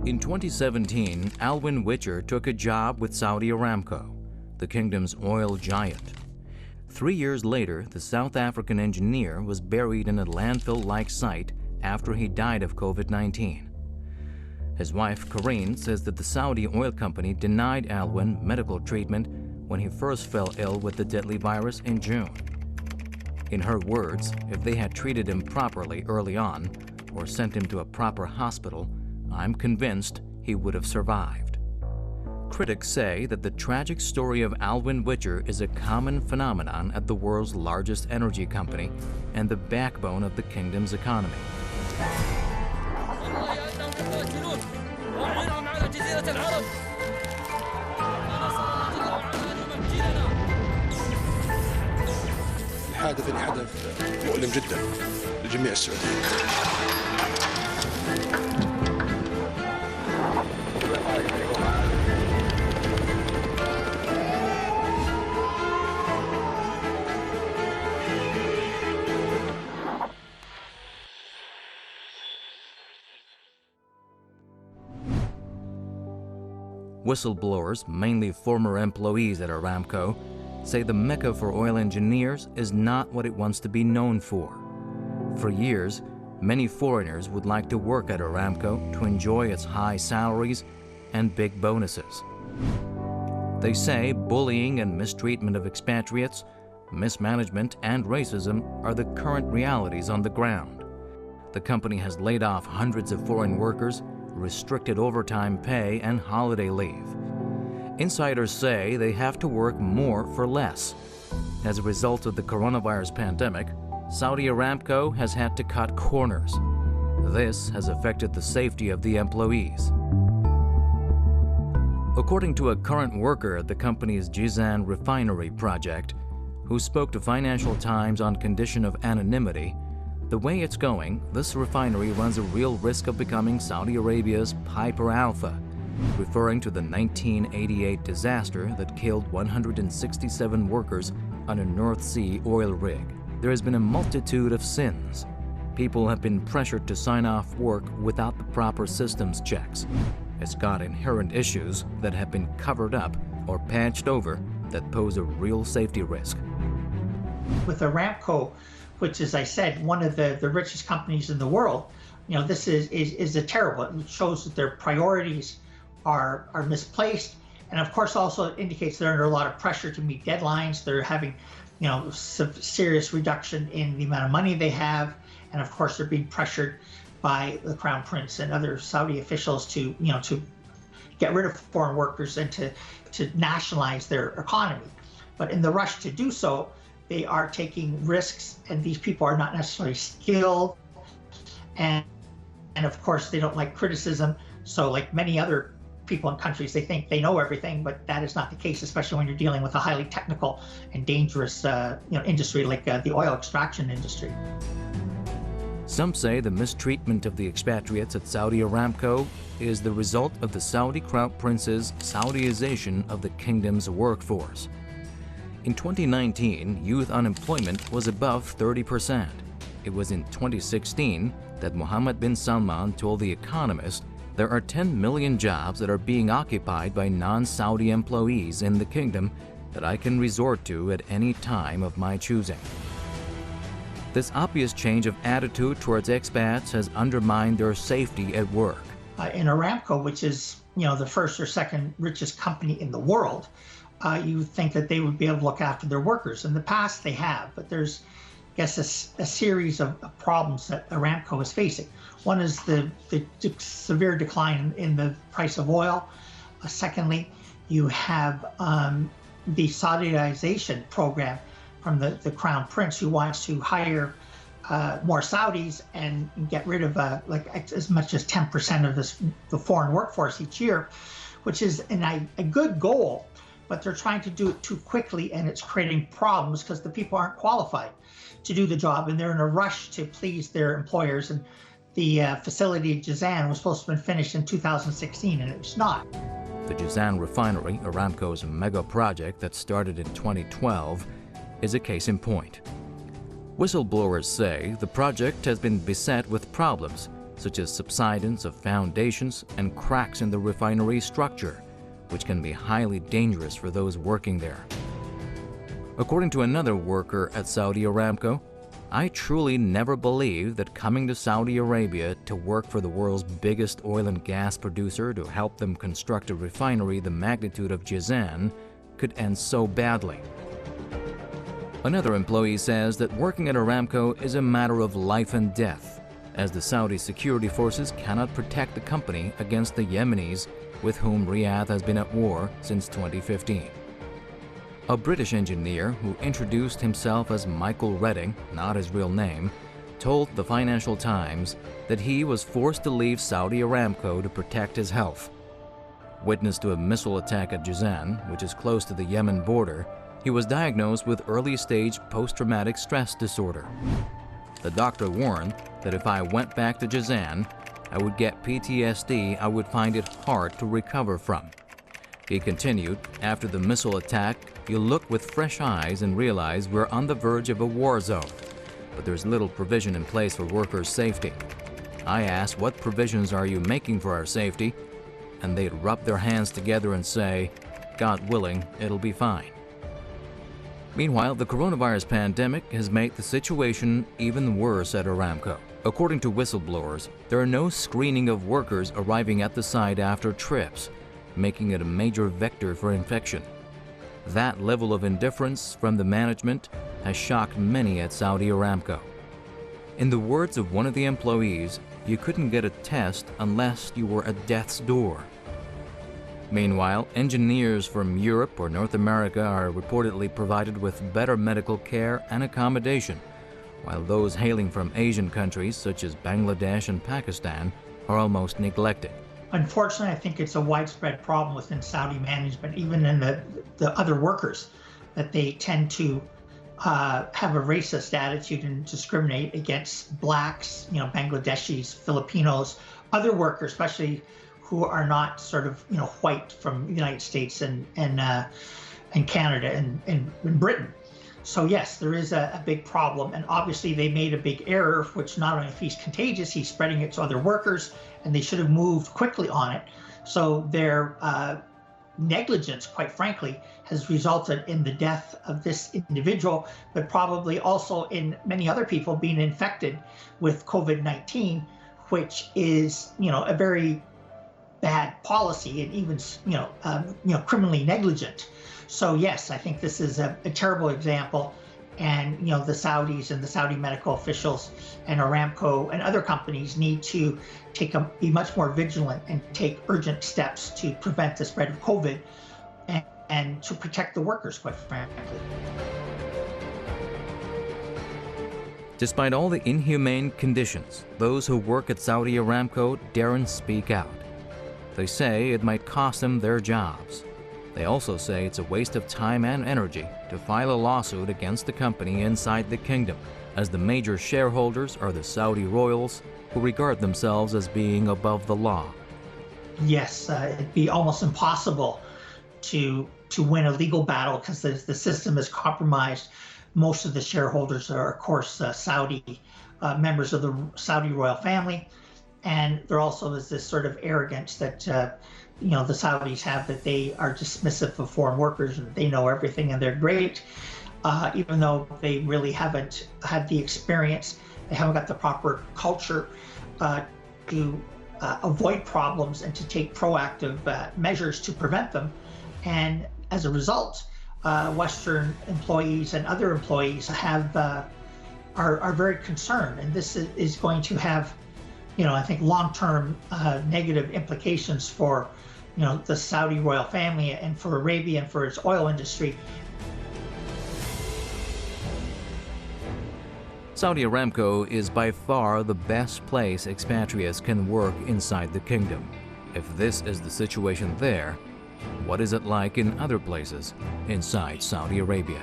In 2017, Alwyn Whitcher took a job with Saudi Aramco, the kingdom's oil giant. 3 years later, the South African engineer was buried in a landfill-like site after he died of COVID-19. His wife, Kareen, says that the Saudi oil company denied Alwyn medical treatment when he first fell ill with the deadly virus in June. In her words, if they had treated him properly early on or sent him to a proper hospital, I'm convinced he would have survived. Critics say that the tragic story of Alwyn Whitcher is a common phenomenon at the world's largest energy company and the backbone of the kingdom's economy. الحادث اللي حدث مؤلم جدا لجميع السعوديين. Whistleblowers, mainly former employees at Aramco, say the Mecca for oil engineers is not what it wants to be known for. For years, many foreigners would like to work at Aramco to enjoy its high salaries and big bonuses. They say bullying and mistreatment of expatriates, mismanagement, and racism are the current realities on the ground. The company has laid off hundreds of foreign workers, restricted overtime pay, and holiday leave. Insiders say they have to work more for less. As a result of the coronavirus pandemic, Saudi Aramco has had to cut corners. This has affected the safety of the employees. According to a current worker at the company's Jizan refinery project, who spoke to Financial Times on condition of anonymity, the way it's going, this refinery runs a real risk of becoming Saudi Arabia's Piper Alpha, referring to the 1988 disaster that killed 167 workers on a North Sea oil rig. There has been a multitude of sins. People have been pressured to sign off work without the proper systems checks. It's got inherent issues that have been covered up or patched over that pose a real safety risk. With Aramco, which, as I said, one of the richest companies in the world, you know, this is a terrible. It shows that their priorities are misplaced, and of course also it indicates they're under a lot of pressure to meet deadlines. They're having, you know, serious reduction in the amount of money they have, and of course they're being pressured by the Crown Prince and other Saudi officials to, you know, to get rid of foreign workers and to nationalize their economy. But in the rush to do so, they are taking risks, and these people are not necessarily skilled, and of course they don't like criticism. So like many other people in countries, they think they know everything, but that is not the case, especially when you're dealing with a highly technical and dangerous industry like the oil extraction industry. Some say the mistreatment of the expatriates at Saudi Aramco is the result of the Saudi Crown Prince's Saudiization of the kingdom's workforce. In 2019, youth unemployment was above 30%. It was in 2016 that Mohammed bin Salman told The Economist there are 10 million jobs that are being occupied by non-Saudi employees in the kingdom that I can resort to at any time of my choosing. This obvious change of attitude towards expats has undermined their safety at work. In Aramco, which is, you know, the first or second richest company in the world, you would think that they would be able to look after their workers. In the past, they have, but there's, I guess, a series of problems that Aramco is facing. One is the severe decline in the price of oil. Secondly, you have the Saudiization program from the Crown Prince, who wants to hire more Saudis and get rid of like as much as 10% of the foreign workforce each year, which is a good goal. But they're trying to do it too quickly, and it's creating problems because the people aren't qualified to do the job, and they're in a rush to please their employers. And the facility at Jizan was supposed to have been finished in 2016, and it's not. The Jizan refinery, Aramco's mega project that started in 2012, is a case in point. Whistleblowers say the project has been beset with problems, such as subsidence of foundations and cracks in the refinery structure, which can be highly dangerous for those working there. According to another worker at Saudi Aramco, "I truly never believed that coming to Saudi Arabia to work for the world's biggest oil and gas producer to help them construct a refinery the magnitude of Jazan could end so badly." Another employee says that working at Aramco is a matter of life and death, as the Saudi security forces cannot protect the company against the Yemenis with whom Riyadh has been at war since 2015. A British engineer who introduced himself as Michael Redding, not his real name, told the Financial Times that he was forced to leave Saudi Aramco to protect his health. Witness to a missile attack at Jazan, which is close to the Yemen border, he was diagnosed with early-stage post-traumatic stress disorder. The doctor warned that if I went back to Jazan, I would get PTSD I would find it hard to recover from. He continued, "After the missile attack, you look with fresh eyes and realize we're on the verge of a war zone, but there's little provision in place for workers' safety. I asked, what provisions are you making for our safety? And they'd rub their hands together and say, God willing, it'll be fine." Meanwhile, the coronavirus pandemic has made the situation even worse at Aramco. According to whistleblowers, there are no screening of workers arriving at the site after trips, making it a major vector for infection. That level of indifference from the management has shocked many at Saudi Aramco. In the words of one of the employees, you couldn't get a test unless you were at death's door. Meanwhile, engineers from Europe or North America are reportedly provided with better medical care and accommodation, while those hailing from Asian countries such as Bangladesh and Pakistan are almost neglected. Unfortunately, I think it's a widespread problem within Saudi management, even in the other workers, that they tend to have a racist attitude and discriminate against blacks, Bangladeshis, Filipinos, other workers, especially who are not sort of, white from the United States and Canada and Britain. So yes, there is a big problem, and obviously they made a big error, which not only if he's contagious, he's spreading it to other workers, and they should have moved quickly on it. So their negligence, quite frankly, has resulted in the death of this individual, but probably also in many other people being infected with COVID-19, which is, a very bad policy and even, criminally negligent. So yes, I think this is a terrible example, and the Saudis and the Saudi medical officials and Aramco and other companies need to be much more vigilant and take urgent steps to prevent the spread of COVID and to protect the workers, quite frankly. Despite all the inhumane conditions, those who work at Saudi Aramco daren't speak out. They say it might cost them their jobs. They also say it's a waste of time and energy to file a lawsuit against the company inside the kingdom, as the major shareholders are the Saudi royals, who regard themselves as being above the law. Yes, it'd be almost impossible to win a legal battle because the system is compromised. Most of the shareholders are, of course, Saudi members of the Saudi royal family, and there also is this sort of arrogance that the Saudis have, that they are dismissive of foreign workers and they know everything and they're great, even though they really haven't had the experience. They haven't got the proper culture to avoid problems and to take proactive measures to prevent them. And as a result, Western employees and other employees are very concerned, and this is going to have, I think, long-term negative implications for, the Saudi royal family and for Arabia and for its oil industry. Saudi Aramco is by far the best place expatriates can work inside the kingdom. If this is the situation there, what is it like in other places inside Saudi Arabia?